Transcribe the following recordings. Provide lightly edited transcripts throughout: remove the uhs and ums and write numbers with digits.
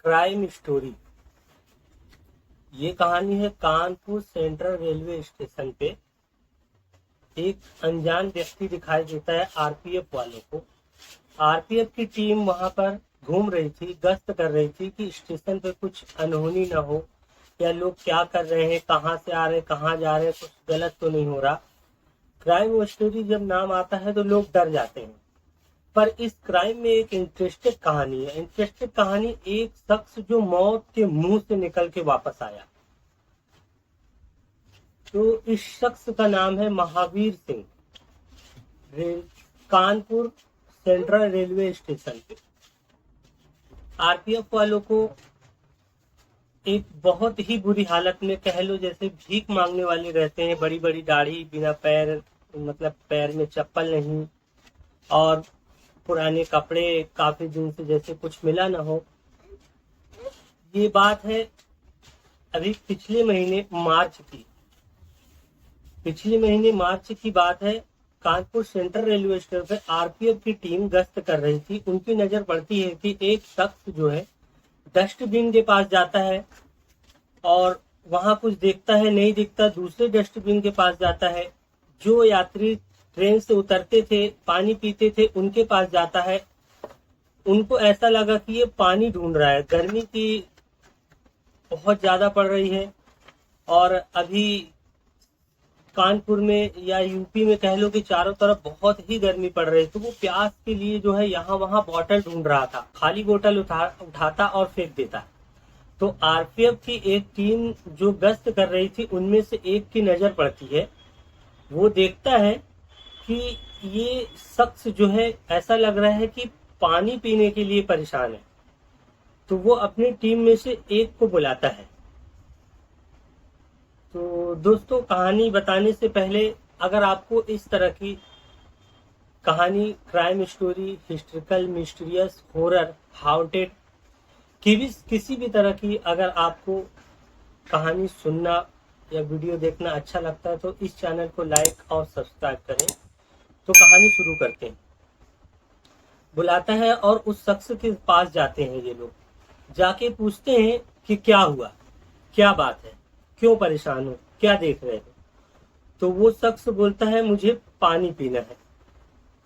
Crime story. ये कहानी है कानपुर सेंट्रल रेलवे स्टेशन पे। एक अनजान व्यक्ति दिखाई देता है आरपीएफ वालों को। आरपीएफ की टीम वहां पर घूम रही थी, गश्त कर रही थी कि स्टेशन पे कुछ अनहोनी ना हो, या लोग क्या कर रहे हैं, कहाँ से आ रहे हैं, कहाँ जा रहे हैं, कुछ गलत तो नहीं हो रहा। क्राइम स्टोरी जब नाम आता है तो लोग डर जाते हैं, पर इस क्राइम में एक इंटरेस्टिंग कहानी है। इंटरेस्टिंग कहानी एक शख्स जो मौत के मुंह से निकल के वापस आया। तो इस शख्स का नाम है Mahavir Singh. Kanpur central railway station पे आरपीएफ वालों को एक बहुत ही बुरी हालत में, कह लो जैसे भीख मांगने वाले रहते हैं, बड़ी बड़ी दाढ़ी, बिना पैर, मतलब पैर में चप्पल नहीं, और पुराने कपड़े, काफी दिन से जैसे कुछ मिला ना हो। ये बात है अभी पिछले महीने मार्च की बात है। कानपुर सेंट्रल रेलवे स्टेशन पर आरपीएफ की टीम गश्त कर रही थी। उनकी नजर पड़ती है कि एक शख्स जो है डस्टबिन के पास जाता है और वहां कुछ देखता है, नहीं दिखता, दूसरे डस्टबिन के पास जाता है। जो यात्री ट्रेन से उतरते थे, पानी पीते थे, उनके पास जाता है। उनको ऐसा लगा कि ये पानी ढूंढ रहा है। गर्मी की बहुत ज्यादा पड़ रही है और अभी कानपुर में या यूपी में कह लो कि चारों तरफ बहुत ही गर्मी पड़ रही है। तो वो प्यास के लिए जो है यहाँ वहां बॉटल ढूंढ रहा था। खाली बोतल उठाता और फेंक देता। तो आरपीएफ की एक टीम जो गश्त कर रही थी, उनमें से एक की नजर पड़ती है। वो देखता है कि ये शख्स जो है, ऐसा लग रहा है कि पानी पीने के लिए परेशान है। तो वो अपनी टीम में से एक को बुलाता है। तो दोस्तों, कहानी बताने से पहले अगर आपको इस तरह की कहानी, crime story, historical, mysterious, horror, haunted, किसी भी तरह की अगर आपको कहानी सुनना या वीडियो देखना अच्छा लगता है तो इस चैनल को लाइक और सब्सक्राइब करें। तो कहानी शुरू करते हैं। बुलाता है और उस शख्स के पास जाते हैं ये लोग। जाके पूछते हैं कि क्या हुआ, क्या बात है, क्यों परेशान हो, क्या देख रहे हो। तो वो शख्स बोलता है मुझे पानी पीना है।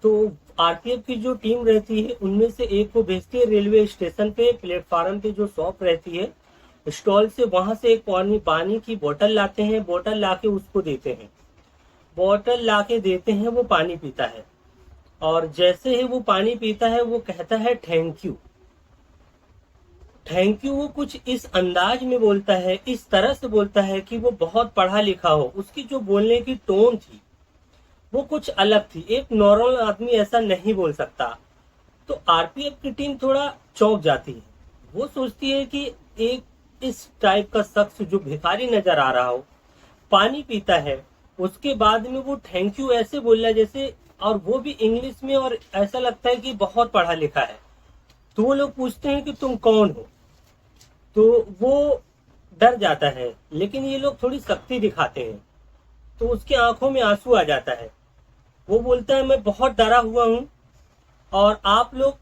तो आरपीएफ की जो टीम रहती है उनमें से एक को भेजती है रेलवे स्टेशन पे। प्लेटफार्म पे जो शॉप रहती है, स्टॉल से वहां से एक पानी की बोतल लाते हैं। बोतल लाके उसको देते हैं। बोतल लाके देते हैं, वो पानी पीता है। और जैसे ही वो पानी पीता है, वो कहता है थैंक यू। थैंक यू वो कुछ इस अंदाज में बोलता है, इस तरह से बोलता है कि वो बहुत पढ़ा लिखा हो। उसकी जो बोलने की टोन थी वो कुछ अलग थी। एक नॉर्मल आदमी ऐसा नहीं बोल सकता। तो आरपीएफ की टीम थोड़ा चौंक जाती है। वो सोचती है कि एक इस टाइप का शख्स जो भिखारी नजर आ रहा हो, पानी पीता है, उसके बाद में वो थैंक यू ऐसे बोल रहा है जैसे, और वो भी इंग्लिश में, और ऐसा लगता है कि बहुत पढ़ा लिखा है। तो वो लोग पूछते हैं कि तुम कौन हो। तो वो डर जाता है, लेकिन ये लोग थोड़ी सख्ती दिखाते हैं। तो उसकी आंखों में आंसू आ जाता है। वो बोलता है मैं बहुत डरा हुआ हूं, और आप लोग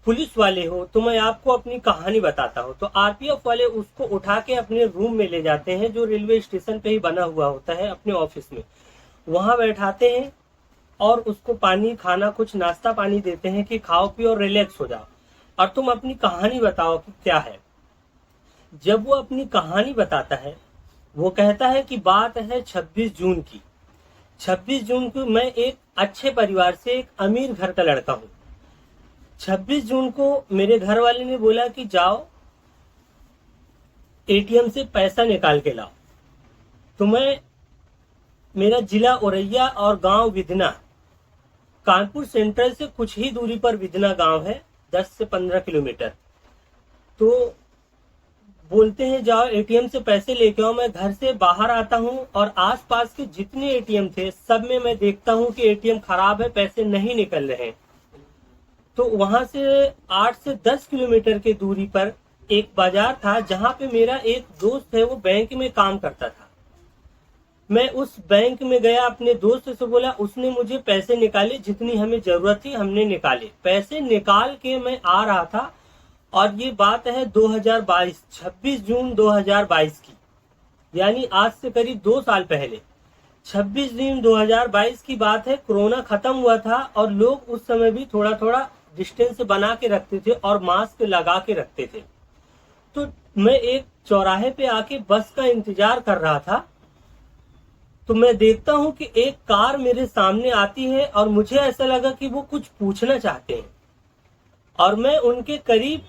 पुलिस वाले हो, तो मैं आपको अपनी कहानी बताता हूँ। तो आरपीएफ वाले उसको उठा के अपने रूम में ले जाते हैं, जो रेलवे स्टेशन पे ही बना हुआ होता है, अपने ऑफिस में। वहां बैठाते हैं और उसको पानी, खाना, कुछ नाश्ता पानी देते हैं कि खाओ पियो और रिलैक्स हो जाओ, और तुम अपनी कहानी बताओ कि क्या है। जब वो अपनी कहानी बताता है, वो कहता है कि बात है 26 जून की। 26 जून को मैं एक अच्छे परिवार से, एक अमीर घर का लड़का हूँ। 26 जून को मेरे घर वाले ने बोला कि जाओ एटीएम से पैसा निकाल के लाओ। तो मेरा जिला औरैया और गांव विधना, कानपुर सेंट्रल से कुछ ही दूरी पर विधना गांव है, 10 से 15 किलोमीटर। तो बोलते हैं जाओ एटीएम से पैसे लेके आओ। मैं घर से बाहर आता हूं और आसपास के जितने एटीएम थे सब में मैं देखता हूं कि एटीएम खराब है, पैसे नहीं निकल रहे हैं। तो वहां से 8 से 10 किलोमीटर की दूरी पर एक बाजार था, जहां पे मेरा एक दोस्त है, वो बैंक में काम करता था। मैं उस बैंक में गया, अपने दोस्त से बोला, उसने मुझे पैसे निकाले, जितनी हमें जरूरत थी हमने निकाले। पैसे निकाल के मैं आ रहा था और ये बात है 2022, 26 जून 2022 की, यानी आज से करीब 2 साल पहले 26 जून 2022 की बात है। कोरोना खत्म हुआ था और लोग उस समय भी थोड़ा थोड़ा डिस्टेंस बना के रखते थे और मास्क लगा के रखते थे। तो मैं एक चौराहे पे आके बस का इंतजार कर रहा था, तो मैं देखता हूं कि एक कार मेरे सामने आती है और मुझे ऐसा लगा कि वो कुछ पूछना चाहते हैं, और मैं उनके करीब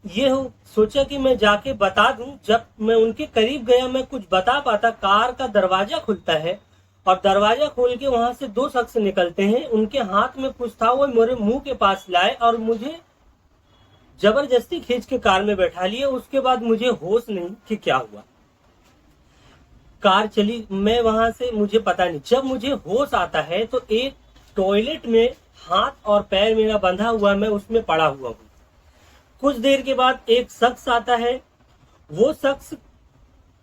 ये सोचा कि मैं जाके बता दूं। जब मैं उनके करीब गया, मैं कुछ बता पाता, कार का दरवाजा खुलता है और दरवाजा खोल के वहां से 2 शख्स निकलते हैं। उनके हाथ में कुछ था, वो मेरे मुंह के पास लाए और मुझे जबरदस्ती खींच के कार में बैठा लिए। उसके बाद मुझे होश नहीं कि क्या हुआ। कार चली, मैं वहां से, मुझे पता नहीं। जब मुझे होश आता है तो एक टॉयलेट में हाथ और पैर मेरा बंधा हुआ, मैं उसमें पड़ा हुआ हूँ। कुछ देर के बाद एक शख्स आता है। वो शख्स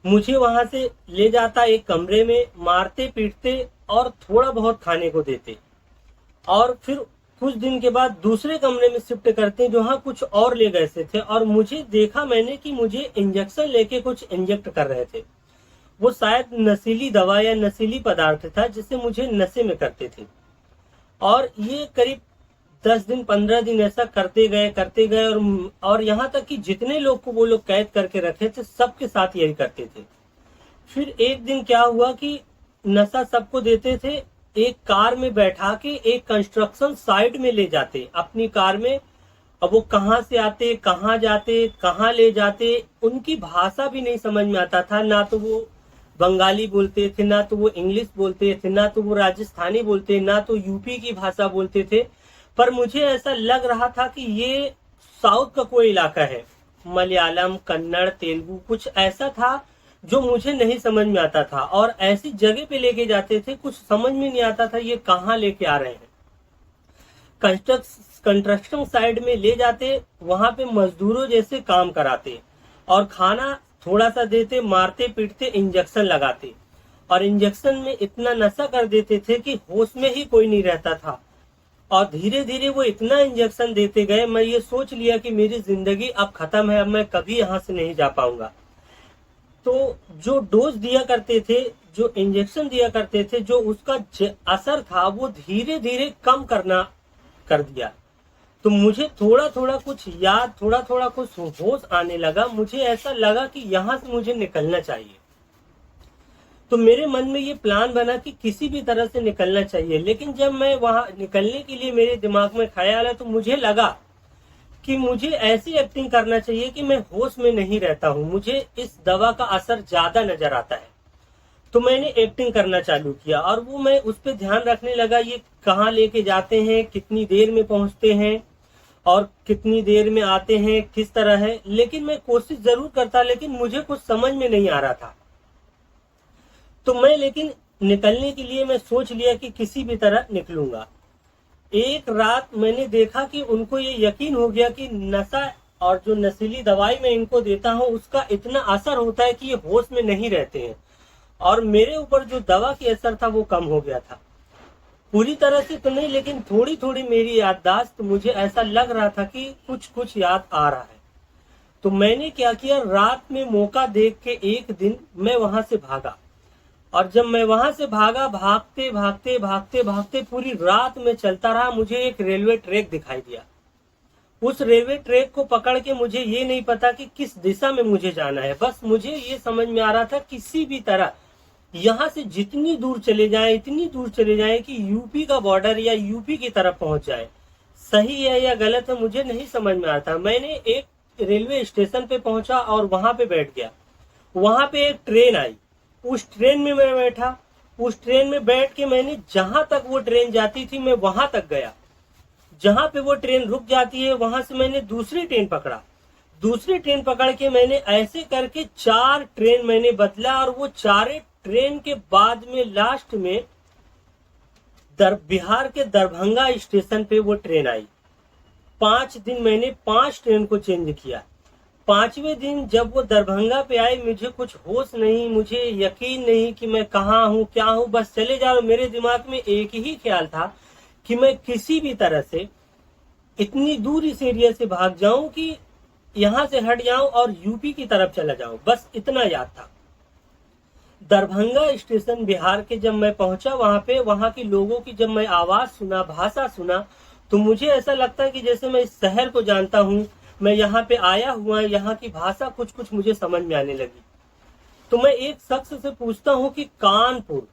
मुझे वहां से ले जाता एक कमरे में, मारते पीटते और थोड़ा बहुत खाने को देते, और फिर कुछ दिन के बाद दूसरे कमरे में शिफ्ट करते जहाँ कुछ और ले गए थे। और मुझे देखा मैंने कि मुझे इंजेक्शन लेके कुछ इंजेक्ट कर रहे थे। वो शायद नशीली दवा या नशीली पदार्थ था जिसे मुझे नशे में करते थे। और ये करीब 10 दिन 15 दिन ऐसा करते गए और यहाँ तक कि जितने लोग को वो लोग कैद करके रखे थे सबके साथ यही करते थे। फिर एक दिन क्या हुआ कि नशा सबको देते थे, एक कार में बैठा के एक कंस्ट्रक्शन साइट में ले जाते अपनी कार में। अब वो कहाँ से आते, कहाँ जाते, कहाँ ले जाते, उनकी भाषा भी नहीं समझ में आता था। ना तो वो बंगाली बोलते थे, ना तो वो इंग्लिश बोलते थे, ना तो वो राजस्थानी बोलते, ना तो यूपी की भाषा बोलते थे। पर मुझे ऐसा लग रहा था कि ये साउथ का कोई इलाका है, मलयालम, कन्नड़, तेलुगु, कुछ ऐसा था जो मुझे नहीं समझ में आता था। और ऐसी जगह पे लेके जाते थे, कुछ समझ में नहीं आता था ये कहाँ लेके आ रहे हैं। कंस्ट्रक्शन साइड में ले जाते, वहां पे मजदूरों जैसे काम कराते और खाना थोड़ा सा देते, मारते पीटते, इंजेक्शन लगाते। और इंजेक्शन में इतना नशा कर देते थे कि होश में ही कोई नहीं रहता था। और धीरे धीरे वो इतना इंजेक्शन देते गए, मैं ये सोच लिया कि मेरी जिंदगी अब खत्म है, अब मैं कभी यहाँ से नहीं जा पाऊंगा। तो जो डोज दिया करते थे, जो इंजेक्शन दिया करते थे, जो उसका असर था वो धीरे धीरे कम करना कर दिया। तो मुझे थोड़ा थोड़ा कुछ याद, थोड़ा थोड़ा कुछ होश आने लगा। मुझे ऐसा लगा कि यहाँ से मुझे निकलना चाहिए। तो मेरे मन में ये प्लान बना कि किसी भी तरह से निकलना चाहिए। लेकिन जब मैं वहां निकलने के लिए मेरे दिमाग में ख्याल आया तो मुझे लगा कि मुझे ऐसी एक्टिंग करना चाहिए कि मैं होश में नहीं रहता हूँ, मुझे इस दवा का असर ज्यादा नजर आता है। तो मैंने एक्टिंग करना चालू किया और वो मैं उस पर ध्यान रखने लगा, ये कहाँ लेके जाते हैं, कितनी देर में पहुंचते हैं और कितनी देर में आते हैं, किस तरह है। लेकिन मैं कोशिश जरूर करता, लेकिन मुझे कुछ समझ में नहीं आ रहा था। तो मैं लेकिन निकलने के लिए मैं सोच लिया कि किसी भी तरह निकलूंगा। एक रात मैंने देखा कि उनको ये यकीन हो गया कि नशा और जो नशीली दवाई मैं इनको देता हूँ उसका इतना असर होता है कि ये होश में नहीं रहते हैं। और मेरे ऊपर जो दवा की असर था वो कम हो गया था। पूरी तरह से तो नहीं, लेकिन थोड़ी थोड़ी मेरी याददाश्त, मुझे ऐसा लग रहा था कि कुछ कुछ याद आ रहा है। तो मैंने क्या किया, रात में मौका देख के एक दिन मैं वहां से भागा। और जब मैं वहां से भागा, भागते भागते भागते भागते पूरी रात में चलता रहा, मुझे एक रेलवे ट्रैक दिखाई दिया। उस रेलवे ट्रैक को पकड़ के, मुझे ये नहीं पता कि किस दिशा में मुझे जाना है, बस मुझे ये समझ में आ रहा था किसी भी तरह यहाँ से जितनी दूर चले जाए, इतनी दूर चले जाए कि यूपी का बॉर्डर या यूपी की तरफ पहुंच जाए। सही है या गलत है मुझे नहीं समझ में आता। मैंने एक रेलवे स्टेशन पे पहुंचा और वहां पे बैठ गया। वहां पे एक ट्रेन आई, उस ट्रेन में मैं बैठा। उस ट्रेन में बैठ के मैंने जहां तक वो ट्रेन जाती थी मैं वहां तक गया। जहां पे वो ट्रेन रुक जाती है वहां से मैंने दूसरी ट्रेन पकड़ा। दूसरी ट्रेन पकड़ के मैंने ऐसे करके 4 ट्रेन मैंने बदला। और वो 4 ट्रेन के बाद में लास्ट में बिहार के दरभंगा स्टेशन पे वो ट्रेन आई। 5 दिन मैंने 5 ट्रेन को चेंज किया। 5वें दिन जब वो दरभंगा पे आई, मुझे कुछ होश नहीं, मुझे यकीन नहीं कि मैं कहाँ हूँ, क्या हूँ, बस चले जाओ। मेरे दिमाग में एक ही ख्याल था कि मैं किसी भी तरह से इतनी दूर इस एरिया से भाग जाऊं कि यहाँ से हट जाऊं और यूपी की तरफ चला जाऊं, बस इतना याद था। दरभंगा स्टेशन बिहार के जब मैं पहुंचा वहां पे, वहां के लोगों की जब मैं आवाज सुना, भाषा सुना, तो मुझे ऐसा लगता है कि जैसे मैं इस शहर को जानता हूँ, मैं यहाँ पे आया हुआ, यहाँ की भाषा कुछ कुछ मुझे समझ में आने लगी। तो मैं एक शख्स से पूछता हूँ कि कानपुर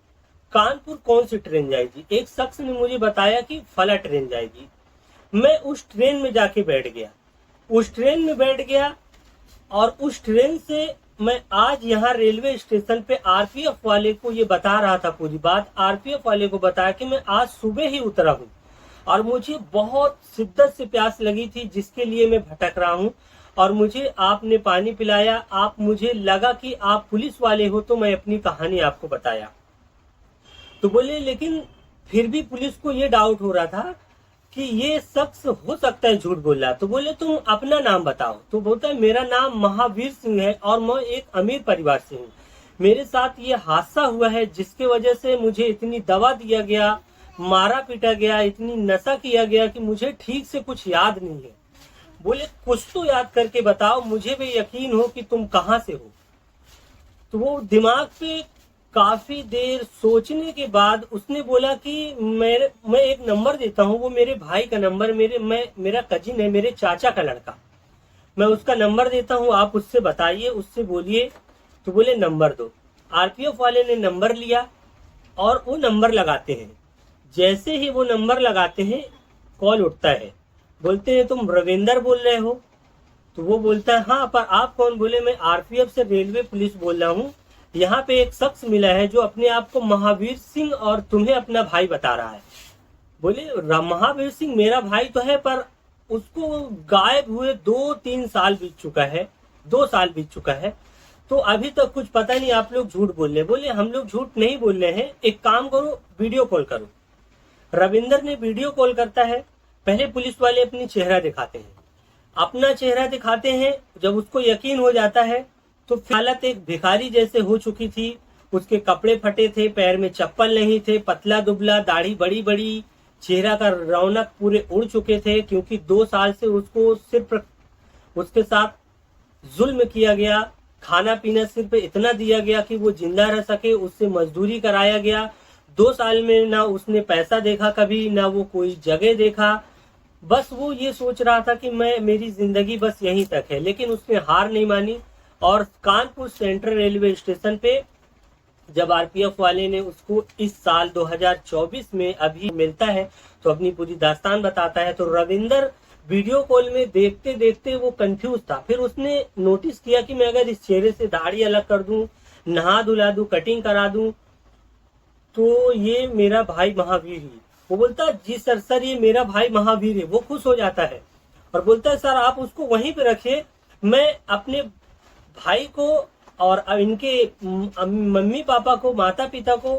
कानपुर कौन सी ट्रेन जाएगी। एक शख्स ने मुझे बताया कि फला ट्रेन जाएगी। मैं उस ट्रेन में जाके बैठ गया, उस ट्रेन में बैठ गया, और उस ट्रेन से मैं आज यहाँ रेलवे स्टेशन पे आरपीएफ वाले को ये बता रहा था, पूरी बात आरपीएफ वाले को बताया कि मैं आज सुबह ही उतरा हूँ और मुझे बहुत शिद्दत से प्यास लगी थी जिसके लिए मैं भटक रहा हूँ, और मुझे आपने पानी पिलाया। आप, मुझे लगा कि आप पुलिस वाले हो, तो मैं अपनी कहानी आपको बताया। तो बोले लेकिन फिर भी पुलिस को ये डाउट हो रहा था कि ये शख्स हो सकता है झूठ बोल रहा। तो बोले तुम अपना नाम बताओ। तो बोलता है मेरा नाम महावीर सिंह है और मैं एक अमीर परिवार से हूँ। मेरे साथ ये हादसा हुआ है जिसके वजह से मुझे इतनी दवा दिया गया, मारा पीटा गया, इतनी नशा किया गया कि मुझे ठीक से कुछ याद नहीं है। बोले कुछ तो याद करके बताओ, मुझे भी यकीन हो कि तुम कहाँ से हो। तो वो दिमाग पे काफी देर सोचने के बाद उसने बोला कि मैं एक नंबर देता हूँ, वो मेरे भाई का नंबर, मेरा कजिन है, मेरे चाचा का लड़का, मैं उसका नंबर देता हूँ, आप उससे बताइए, उससे बोलिए। तो बोले नंबर दो। आरपीएफ वाले ने नंबर लिया और वो नंबर लगाते हैं। जैसे ही वो नंबर लगाते हैं कॉल उठता है। बोलते हैं तुम रविंदर बोल रहे हो? तो वो बोलता है हाँ, पर आप कौन? बोले मैं आरपीएफ से रेलवे पुलिस बोल रहा हूँ, यहाँ पे एक शख्स मिला है जो अपने आप को महावीर सिंह और तुम्हें अपना भाई बता रहा है। बोले महावीर सिंह मेरा भाई तो है, पर उसको गायब हुए 2-3 साल बीत चुका है, 2 साल बीत चुका है, तो अभी तक कुछ पता नहीं, आप लोग झूठ बोल रहे हैं। बोले हम लोग झूठ नहीं बोल रहे हैं, एक काम करो वीडियो कॉल करो। रविंदर ने वीडियो कॉल करता है। पहले पुलिस वाले अपनी चेहरा दिखाते हैं, अपना चेहरा दिखाते हैं। जब उसको यकीन हो जाता है तो हालत एक भिखारी जैसे हो चुकी थी। उसके कपड़े फटे थे, पैर में चप्पल नहीं थे, पतला दुबला, दाढ़ी बड़ी बड़ी, चेहरा का रौनक पूरे उड़ चुके थे, क्योंकि 2 साल से उसको सिर्फ उसके साथ जुल्म किया गया। खाना पीना सिर्फ इतना दिया गया कि वो जिंदा रह सके, उससे मजदूरी कराया गया। 2 साल में ना उसने पैसा देखा कभी, ना वो कोई जगह देखा। बस वो ये सोच रहा था कि मेरी जिंदगी बस यहीं तक है। लेकिन उसने हार नहीं मानी, और कानपुर सेंट्रल रेलवे स्टेशन पे जब आरपीएफ वाले ने उसको इस साल 2024 में अभी मिलता है तो अपनी पूरी दास्तान बताता है। तो रविंदर वीडियो कॉल में देखते देखते वो कंफ्यूज था। फिर उसने नोटिस किया कि मैं अगर इस चेहरे से दाढ़ी अलग कर दूं, नहा धुला दूं, कटिंग करा दूं, तो ये मेरा भाई महावीर ही। वो बोलता है जी सर ये मेरा भाई महावीर है। वो खुश हो जाता है और बोलता है सर आप उसको वहीं पे रखिए, मैं अपने भाई को और इनके मम्मी पापा को, माता पिता को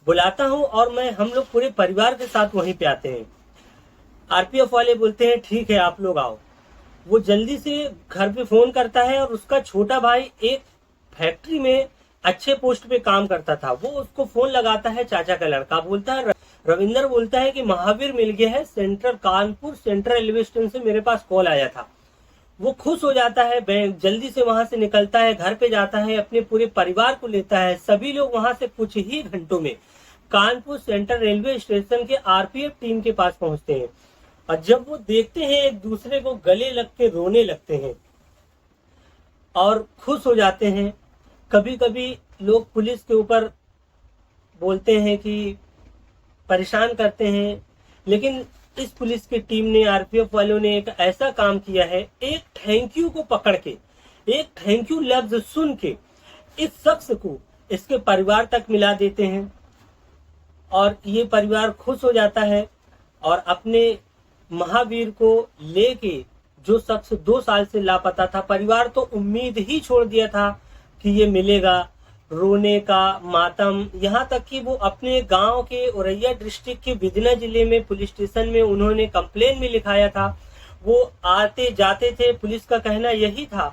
बुलाता हूँ और हम लोग पूरे परिवार के साथ वहीं पे आते हैं। आरपीएफ वाले बोलते हैं ठीक है आप लोग आओ। वो जल्दी से घर पे फोन करता है और उसका छोटा भाई एक फैक्ट्री में अच्छे पोस्ट पे काम करता था, वो उसको फोन लगाता है, चाचा का लड़का। बोलता है रविंदर बोलता है कि महावीर मिल गया है, कानपुर सेंट्रल रेलवे स्टेशन से मेरे पास कॉल आया था। वो खुश हो जाता है, जल्दी से वहां से निकलता है, घर पे जाता है, अपने पूरे परिवार को लेता है। सभी लोग वहां से कुछ ही घंटों में कानपुर सेंट्रल रेलवे स्टेशन के आरपीएफ टीम के पास पहुंचते हैं। और जब वो देखते हैं एक दूसरे को गले लग के रोने लगते हैं और खुश हो जाते हैं। कभी कभी लोग पुलिस के ऊपर बोलते हैं कि परेशान करते हैं, लेकिन इस पुलिस की टीम ने, आरपीएफ वालों ने एक ऐसा काम किया है, एक थैंक यू को पकड़ के, एक थैंक यू लफ्ज सुन के इस शख्स को इसके परिवार तक मिला देते हैं और ये परिवार खुश हो जाता है और अपने महावीर को लेके, जो शख्स 2 साल से लापता था, परिवार तो उम्मीद ही छोड़ दिया था कि ये मिलेगा। रोने का मातम, यहाँ तक कि वो अपने गांव के औरैया डिस्ट्रिक्ट के बिजना जिले में पुलिस स्टेशन में उन्होंने कंप्लेन भी लिखाया था। वो आते जाते थे, पुलिस का कहना यही था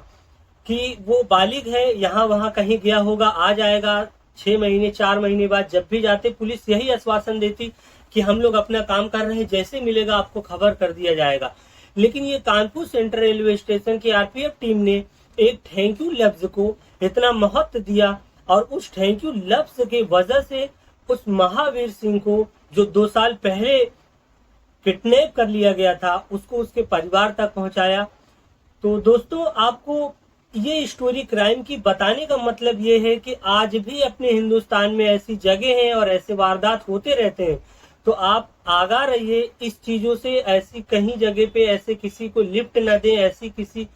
कि वो बालिग है, यहाँ वहाँ कहीं गया होगा, आ जाएगा 6 महीने 4 महीने बाद। जब भी जाते पुलिस यही आश्वासन देती कि हम लोग अपना काम कर रहे हैं, जैसे मिलेगा आपको खबर कर दिया जाएगा। लेकिन ये कानपुर सेंट्रल रेलवे स्टेशन की आरपीएफ टीम ने एक थैंक यू लफ्ज को इतना महत्व दिया और उस थैंक यू लफ्ज के वजह से उस महावीर सिंह को, जो 2 साल पहले किडनैप कर लिया गया था, उसको उसके परिवार तक पहुंचाया। तो दोस्तों, आपको ये स्टोरी क्राइम की बताने का मतलब ये है कि आज भी अपने हिंदुस्तान में ऐसी जगह हैं और ऐसे वारदात होते रहते हैं। तो आप आगाह रहिए इस चीजों से। ऐसी कहीं जगह पे ऐसे किसी को लिफ्ट न दें, ऐसी किसी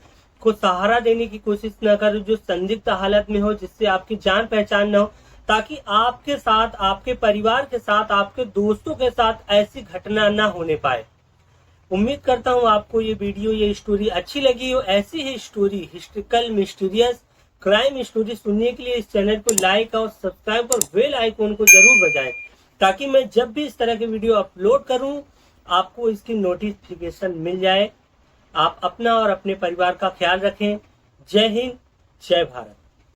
को सहारा देने की कोशिश न करें जो संदिग्ध हालत में हो, जिससे आपकी जान पहचान न हो, ताकि आपके साथ, आपके परिवार के साथ, आपके दोस्तों के साथ ऐसी घटना न होने पाए। उम्मीद करता हूँ आपको ये वीडियो, ये स्टोरी अच्छी लगी हो। ऐसी ही story, historical, mysterious, crime story सुनने के लिए इस चैनल को लाइक और सब्सक्राइब और बेल आइकॉन को जरूर बजाएं, ताकि मैं जब भी इस तरह के वीडियो अपलोड करूं आपको इसकी नोटिफिकेशन मिल जाए। आप अपना और अपने परिवार का ख्याल रखें। जय हिंद, जय भारत।